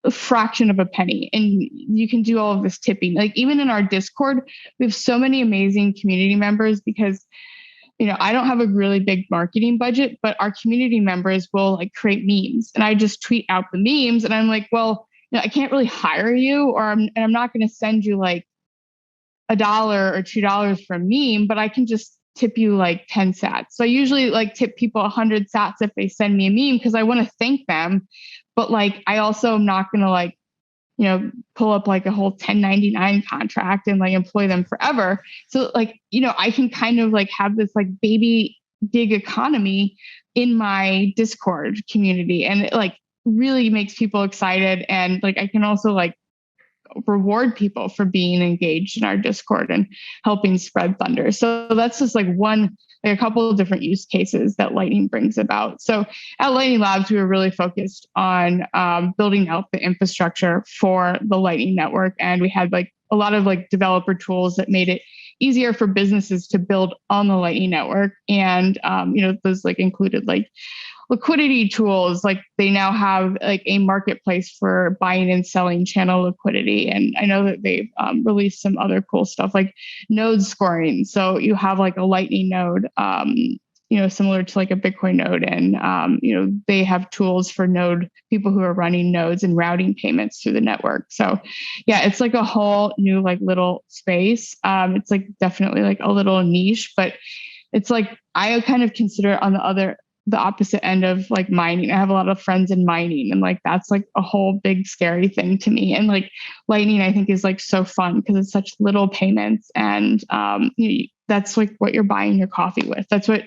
fraction of a penny. And you can do all of this tipping. Like even in our Discord, we have so many amazing community members because I don't have a really big marketing budget, but our community members will like create memes, and I just tweet out the memes, and I'm like, well, I can't really hire you, or I'm not going to send you like $1 or $2 for a meme, but I can just tip you like 10 sats. So I usually like tip people 100 sats if they send me a meme because I want to thank them. But like, I also am not going to like, pull up like a whole 1099 contract and like employ them forever. So like, I can kind of like have this like baby gig economy in my Discord community. And it like really makes people excited. And like, I can also like reward people for being engaged in our Discord and helping spread thunder. So that's just like a couple of different use cases that Lightning brings about. So at Lightning Labs, we were really focused on building out the infrastructure for the Lightning Network. And we had like a lot of like developer tools that made it easier for businesses to build on the Lightning Network. And, those like included like liquidity tools. Like they now have like a marketplace for buying and selling channel liquidity. And I know that they've released some other cool stuff like node scoring. So you have like a Lightning node, similar to like a Bitcoin node. And, they have tools for people who are running nodes and routing payments through the network. So yeah, it's like a whole new like little space. It's like definitely like a little niche, but it's like, I kind of consider it on the opposite end of like mining. I have a lot of friends in mining and like, that's like a whole big scary thing to me. And like Lightning, I think is like so fun because it's such little payments and that's like what you're buying your coffee with. That's what,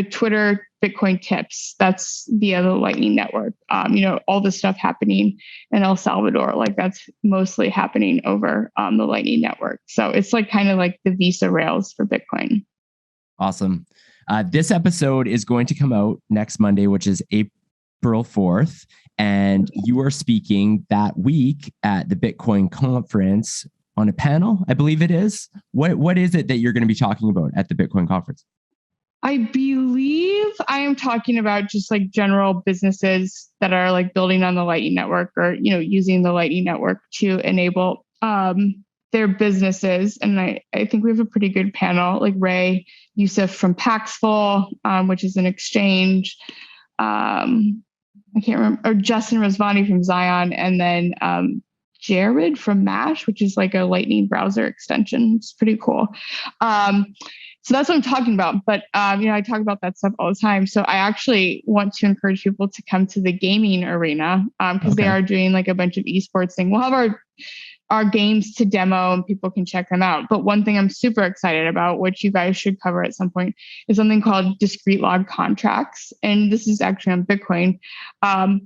Twitter, Bitcoin tips, that's via the Lightning Network. All the stuff happening in El Salvador, like that's mostly happening over the Lightning Network. So it's like kind of like the Visa rails for Bitcoin. Awesome. This episode is going to come out next Monday, which is April 4th. And you are speaking that week at the Bitcoin conference on a panel, I believe it is. What is it that you're going to be talking about at the Bitcoin conference? I believe I am talking about just like general businesses that are like building on the Lightning Network or, using the Lightning Network to enable their businesses. And I think we have a pretty good panel, like Ray Youssef from Paxful, which is an exchange. I can't remember, or Justin Rosvani from Zion, and then Jared from Mash, which is like a Lightning browser extension. It's pretty cool. So that's what I'm talking about. But, I talk about that stuff all the time. So I actually want to encourage people to come to the gaming arena because they are doing like a bunch of esports thing. We'll have our games to demo and people can check them out. But one thing I'm super excited about, which you guys should cover at some point, is something called discrete log contracts. And this is actually on Bitcoin.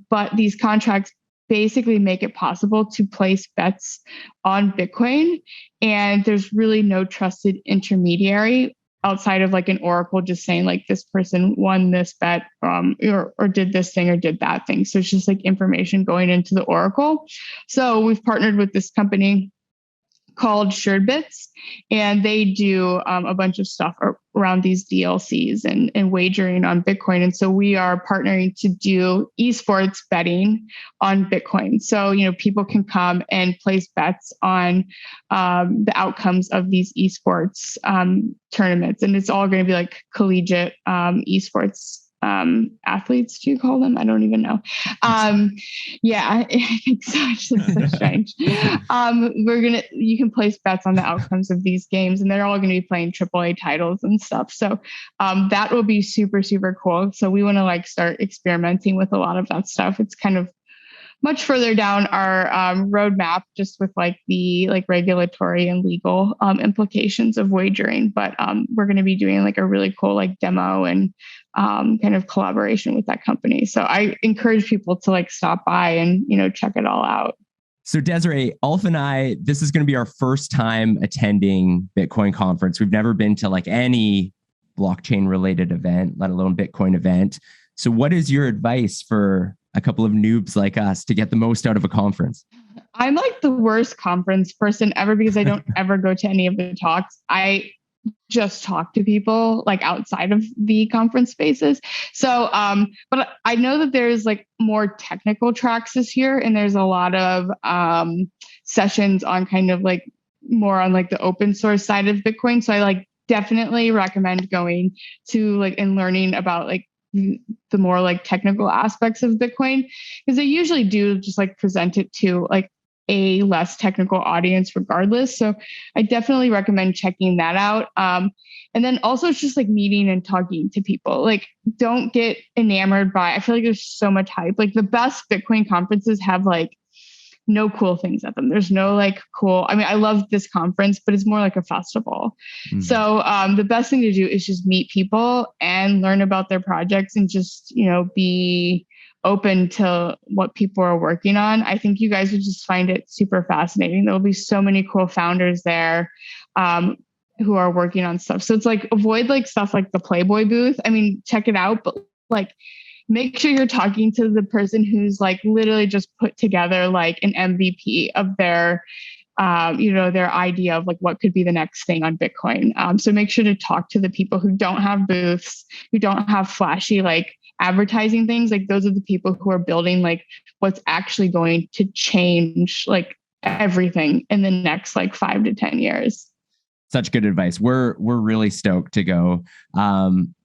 But these contracts basically make it possible to place bets on Bitcoin. And there's really no trusted intermediary outside of like an oracle just saying like this person won this bet or did this thing or did that thing. So it's just like information going into the oracle. So we've partnered with this company called SuredBits, and they do a bunch of stuff around these DLCs and wagering on Bitcoin. And so we are partnering to do esports betting on Bitcoin. So, people can come and place bets on the outcomes of these esports tournaments. And it's all going to be like collegiate esports athletes, do you call them? I don't even know. Yeah, I think so. It's just so strange. You can place bets on the outcomes of these games, and they're all going to be playing AAA titles and stuff. So that will be super, super cool. So we want to like start experimenting with a lot of that stuff. It's kind of much further down our roadmap, just with like the like regulatory and legal implications of wagering. But we're going to be doing like a really cool like demo and kind of collaboration with that company. So I encourage people to like stop by and check it all out. So Desiree, Ulf and I, this is going to be our first time attending Bitcoin conference. We've never been to like any blockchain related event, let alone Bitcoin event. So what is your advice for a couple of noobs like us to get the most out of a conference? I'm like the worst conference person ever because I don't ever go to any of the talks. I just talk to people like outside of the conference spaces. So, but I know that there's like more technical tracks this year, and there's a lot of sessions on kind of like more on like the open source side of Bitcoin. So I like definitely recommend going to like and learning about like the more like technical aspects of Bitcoin, because they usually do just like present it to like a less technical audience regardless. So I definitely recommend checking that out. And then also it's just like meeting and talking to people. Like, don't get enamored by, I feel like there's so much hype. Like the best Bitcoin conferences have like no cool things at them. There's no like cool, I mean, I love this conference, but it's more like a festival. Mm-hmm. So the best thing to do is just meet people and learn about their projects and just, be open to what people are working on. I think you guys would just find it super fascinating. There'll be so many cool founders there who are working on stuff. So it's like, avoid like stuff like the Playboy booth. I mean, check it out, but like, make sure you're talking to the person who's like literally just put together like an MVP of their, their idea of like what could be the next thing on Bitcoin. So make sure to talk to the people who don't have booths, who don't have flashy like advertising things. Like those are the people who are building like what's actually going to change like everything in the next like 5 to 10 years. Such good advice. We're really stoked to go.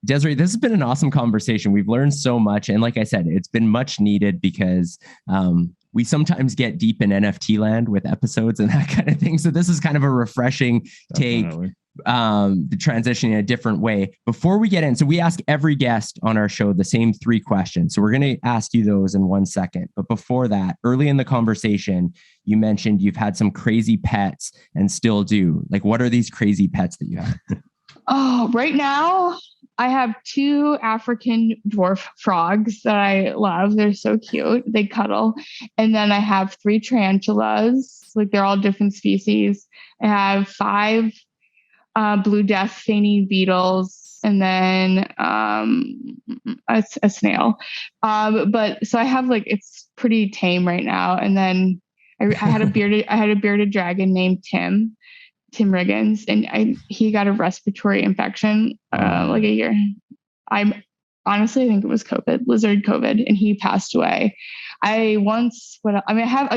Desiree, this has been an awesome conversation. We've learned so much. And like I said, it's been much needed because we sometimes get deep in NFT land with episodes and that kind of thing. So this is kind of a refreshing take, the transition in a different way. Before we get in, so we ask every guest on our show the same 3 questions. So we're going to ask you those in 1 second. But before that, early in the conversation, you mentioned you've had some crazy pets and still do. Like, what are these crazy pets that you have? Oh, right now I have 2 African dwarf frogs that I love. They're so cute. They cuddle. And then I have 3 tarantulas. Like, they're all different species. I have 5 blue death feigning beetles, and then a snail. But so I have like, it's pretty tame right now. And then I had a bearded dragon named Tim Riggins, and he got a respiratory infection like a year. I think it was lizard COVID, and he passed away. I've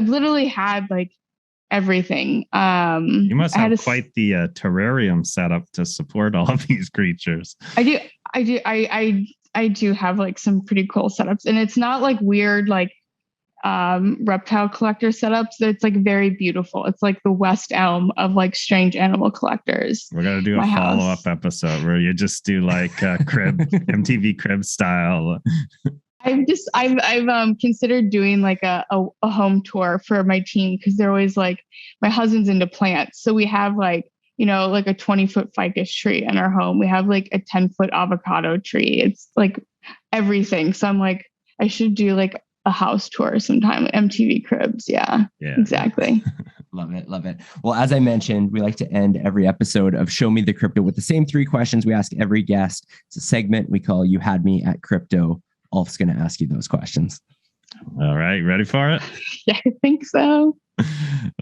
literally had like everything. You must have quite the terrarium set up to support all of these creatures. I do have like some pretty cool setups, and it's not like weird like reptile collector setups. It's like very beautiful. It's like the West Elm of like strange animal collectors. We're gonna do a follow-up episode where you just do like crib MTV crib style. I've considered doing like a home tour for my team, because they're always like, my husband's into plants. So we have like, like a 20-foot ficus tree in our home. We have like a 10-foot avocado tree. It's like everything. So I'm like, I should do like a house tour sometime. MTV cribs. Yeah, exactly. Love it. Love it. Well, as I mentioned, we like to end every episode of Show Me the Crypto with the same 3 questions we ask every guest. It's a segment we call You Had Me at Crypto. Ulf's going to ask you those questions. All right. Ready for it? Yeah, I think so.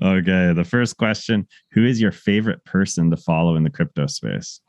Okay. The first question: who is your favorite person to follow in the crypto space?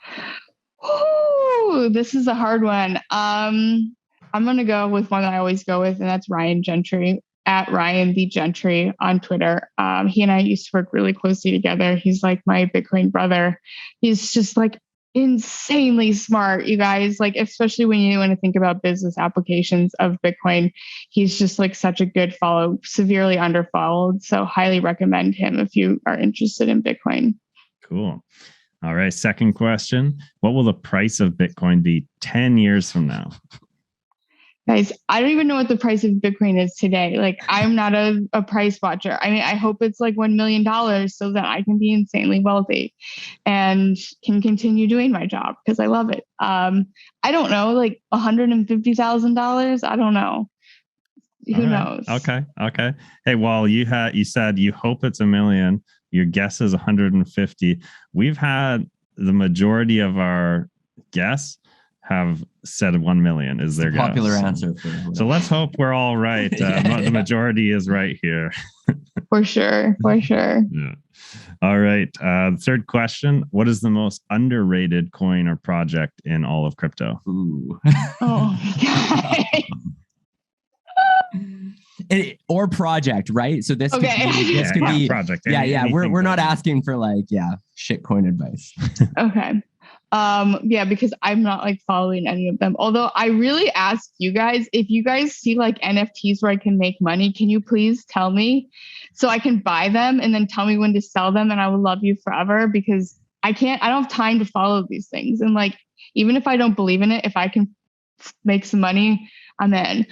Ooh, this is a hard one. I'm going to go with one that I always go with, and that's Ryan Gentry, at Ryan the Gentry on Twitter. He and I used to work really closely together. He's like my Bitcoin brother. He's just like insanely smart, you guys, like, especially when you want to think about business applications of Bitcoin. He's just like such a good follow, severely underfollowed. So highly recommend him if you are interested in Bitcoin. Cool. All right. Second question: what will the price of Bitcoin be 10 years from now? Guys, I don't even know what the price of Bitcoin is today. Like, I'm not a price watcher. I mean, I hope it's like $1 million so that I can be insanely wealthy and can continue doing my job because I love it. I don't know, like $150,000. I don't know. Who knows? Okay. Hey, well, you said you hope it's $1 million. Your guess is 150. We've had the majority of our guests have said 1 million is their popular guess. Answer. So let's hope we're all right. The majority is right here. For sure. Yeah. All right. Third question: what is the most underrated coin or project in all of crypto? Ooh. Oh, God. Or project, right? So this could be project. Yeah. We're not asking for like shitcoin advice. Okay. Yeah, because I'm not like following any of them. Although I really ask you guys, if you guys see like NFTs where I can make money, can you please tell me so I can buy them and then tell me when to sell them, and I will love you forever, because I don't have time to follow these things. And like, even if I don't believe in it, if I can make some money, I'm in.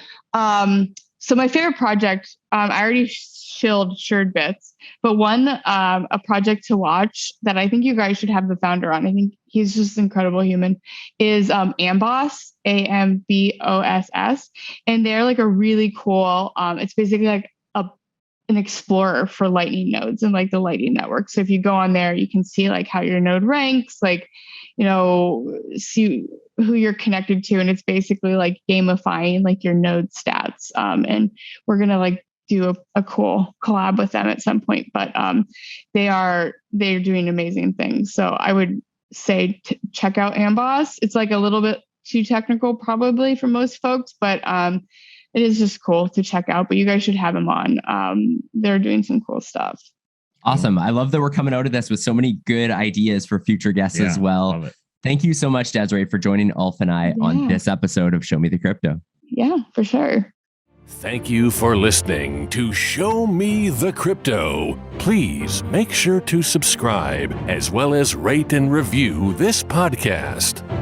So my favorite project, I already shared bits, but one, a project to watch that I think you guys should have the founder on. I think he's just an incredible human, is Amboss, AMBOSS. And they're like a really cool, it's basically like an explorer for Lightning nodes and like the Lightning network. So if you go on there, you can see like how your node ranks, like, see who you're connected to. And it's basically like gamifying like your node stats. And we're going to like do a cool collab with them at some point, but they're doing amazing things. So I would say check out Amboss. It's like a little bit too technical probably for most folks, but it is just cool to check out. But you guys should have them on. They're doing some cool stuff. Awesome. I love that we're coming out of this with so many good ideas for future guests as well. Love it. Thank you so much, Desiree, for joining Ulf and I on this episode of Show Me the Crypto. Yeah, for sure. Thank you for listening to Show Me the Crypto. Please make sure to subscribe as well as rate and review this podcast.